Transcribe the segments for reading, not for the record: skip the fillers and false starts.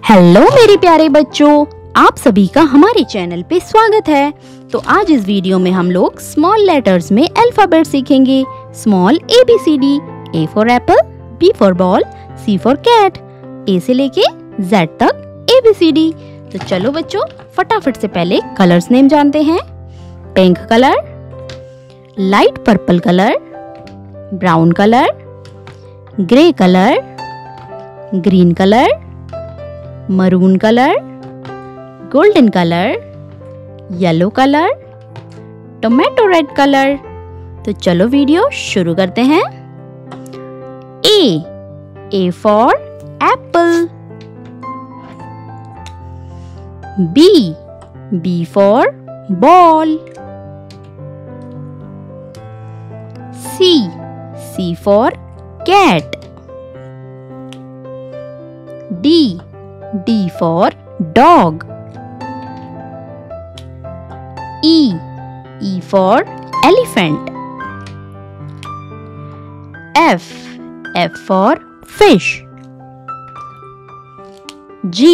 Hello मेरे प्यारे बच्चों, आप सभी का हमारे चैनल पे स्वागत है। तो आज इस वीडियो में हम लोग स्मॉल लेटर्स में अल्फाबेट सीखेंगे। Small ABCD, A for apple, B for ball, C for cat, A से लेके Z तक ABCD। तो चलो बच्चों, फटाफट से पहले कलर्स नेम जानते हैं। Pink colour, light purple colour, brown colour, grey colour, green colour, maroon colour, golden colour, yellow colour, tomato red colour. तो चलो वीडियो शुरू करते हैं। A for apple, B for ball, C for cat, D for dog, E for elephant, F for fish, G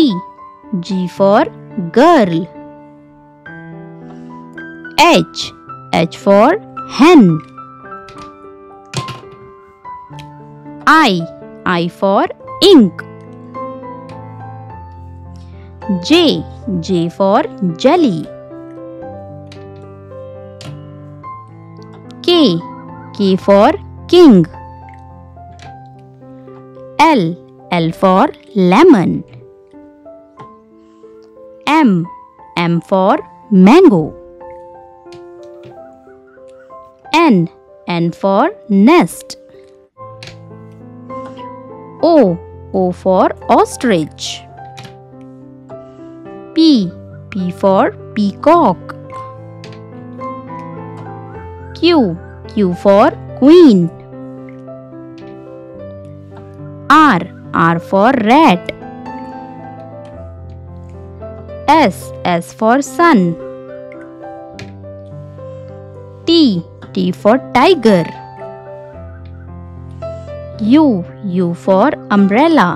for girl, H for hen, I for ink, J for jelly, K for king, L for lemon, M for mango, N for nest, O for ostrich, P for peacock, Q for queen, R for rat, S for sun, T for tiger, U for umbrella,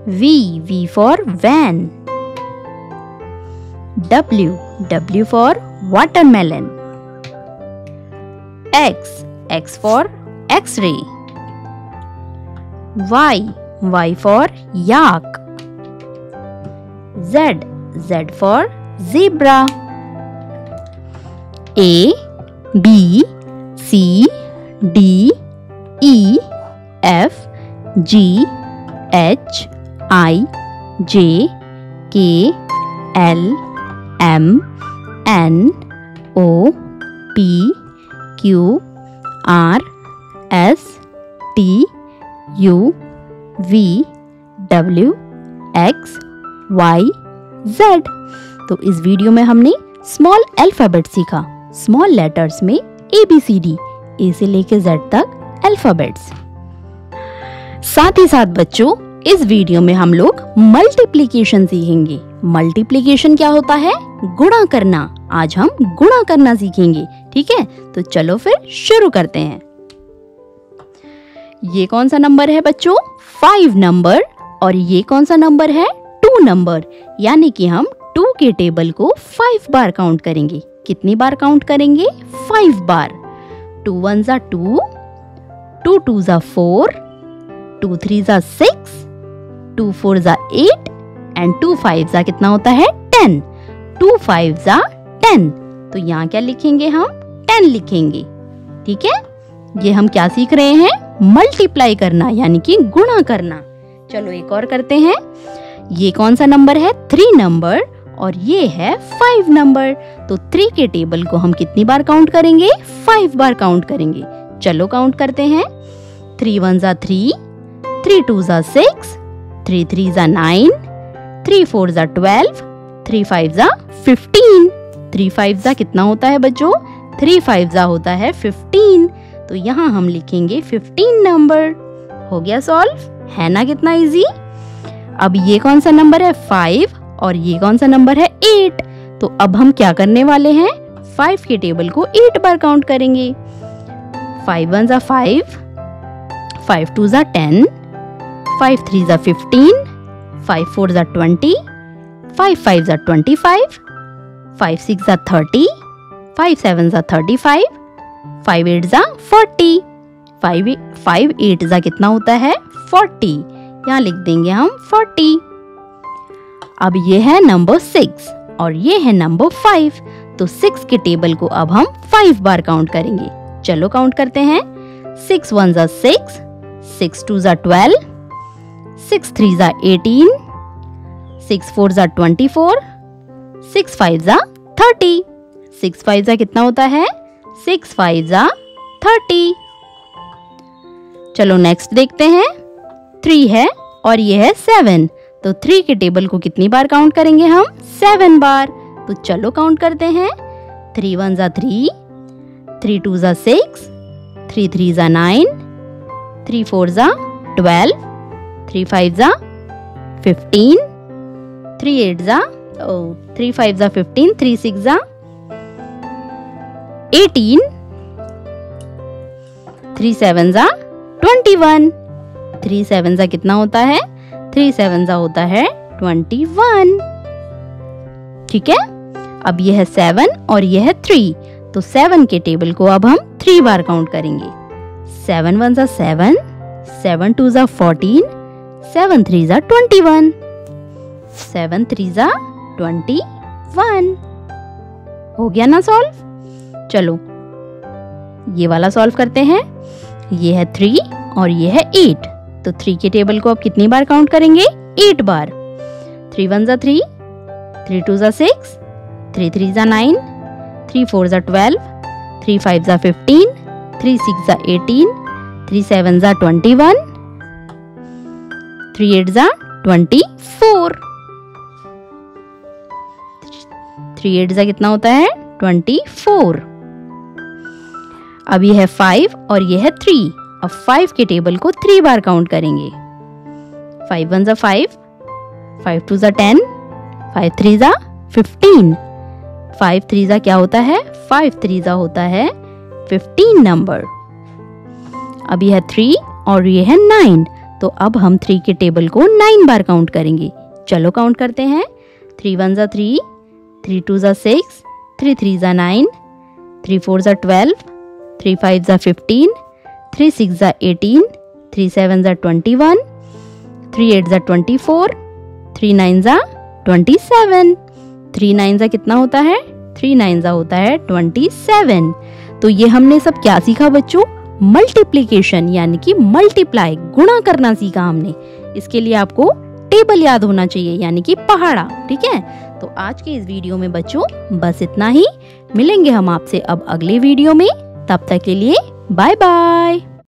V for van, W for watermelon, X for X-ray, Y for yak, Z for zebra, A B C D E F G H I J K L M N O P Q R S T U V W X Y Z। तो इस video में हमने small alphabet सीखा। Small letters में ABCD, A से लेके Z तक alphabets. साथ ही साथ बच्चों, इस वीडियो में हम लोग मल्टीप्लिकेशन सीखेंगे। मल्टीप्लिकेशन क्या होता है? गुणा करना। आज हम गुणा करना सीखेंगे, ठीक है? तो चलो फिर शुरू करते हैं। ये कौन सा नंबर है बच्चों? 5 नंबर। और ये कौन सा नंबर है? 2 नंबर। यानी कि हम 2 के टेबल को 5 बार काउंट करेंगे। कितनी बार काउंट करेंगे? 5 बार। 2 1 2, 2 2 4, 2 3 6, 2 4 8 एंड 2 5 कितना होता है? 10। 2 5 10। तो यहाँ क्या लिखेंगे हम? 10 लिखेंगे, ठीक है? ये हम क्या सीख रहे हैं? मल्टीप्लाई करना, यानी कि गुणा करना। चलो एक और करते हैं। ये कौन सा नंबर है? 3 नंबर। और ये है 5 नंबर। तो 3 के टेबल को हम कितनी बार काउंट करेंगे? 5 बार काउंट करेंगे। चलो काउंट करते हैं। 3 1 3, 3 2 6, 3 3 9, 3 4 12, 3 5 15। 3 5 कितना होता है बच्चों? 3 5 होता है 15। तो यहाँ हम लिखेंगे 15 नंबर। हो गया सॉल्व, है ना? कितना इजी। अब ये कौन सा नंबर है? 5। और ये कौन सा नंबर है? 8। तो अब हम क्या करने वाले हैं? 5 के टेबल को 8 बार काउंट करेंगे। 5 1 5, 5 2 10, 5 3 15, 5 4 जा 20, 5 5 जा 25, 5 6 जा 30, 5 7 जा 35, 5 8 जा 40, 5 8 जा कितना होता है 40, यहाँ लिख देंगे हम 40। अब ये है नंबर 6 और ये है नंबर 5, तो 6 के टेबल को अब हम 5 बार काउंट करेंगे। चलो काउंट करते हैं। 6 1 जा 6, 6 2 जा 12, 6 3 जा 18, 6 4 जा 24, 6 5 जा 30, 6 5 जा कितना होता है 6 5 जा 30। चलो नेक्स्ट देखते हैं। 3 है और ये है 7, तो 3 के टेबल को कितनी बार काउंट करेंगे हम 7 बार। तो चलो काउंट करते हैं। 3 1 जा 3, 3 2 जा 6, 3 3 जा 9, 3 4 जा 12, 3 5 जा 15, 3 8 जा 3 5 जा 15, 3 6 जा 18, 3 7 जा 21, 3 7 जा कितना होता है 3 7 जा होता है 21। ठीक है, अब ये है 7 और ये है 3, तो 7 के टेबल को अब हम 3 बार काउंट करेंगे। 7 1 जा 7, 7 2 जा 14, 7 3 जा 21, 7 3 जा 21। हो गया ना सॉल्व। चलो ये वाला सॉल्व करते हैं। ये है 3 और ये है 8, तो 3 के टेबल को अब कितनी बार काउंट करेंगे 8 बार। 3 1 जा 3, 3 2 जा 6, 3 3 जा 9, 3 4 जा 12, 3 5 जा 15, 3 6 जा 18, 3 7 जा 21, 3 8 जा 24, 3 8 जा कितना होता है 24। अब ये है 5 और ये है 3, अब 5 के टेबल को 3 बार काउंट करेंगे। 5 1 जा 5, 5 2 जा 10, 5 3 जा 15, 5 3 जा क्या होता है 5 3 जा होता है 15 नंबर। अब ये है 3 और ये है 9, तो अब हम 3 के टेबल को 9 बार काउंट करेंगे। चलो काउंट करते हैं। 3 1 जा 3, 3 2 जा 6, 3 3 जा 9, 3 4 जा 12, 3 5 जा 15, 3 6 जा 18, 3 7 जा 21, 3 8 जा 24, 3 9 जा 27, 3 9 जा कितना होता है 3 9 जा होता है 27। तो ये हमने सब क्या सीखा बच्चों, मल्टीप्लिकेशन यानी कि मल्टीप्लाई गुणा करना सीखा हमने। इसके लिए आपको टेबल याद होना चाहिए यानी कि पहाड़ा। ठीक है, तो आज के इस वीडियो में बच्चों बस इतना ही। मिलेंगे हम आपसे अब अगले वीडियो में, तब तक के लिए बाय बाय।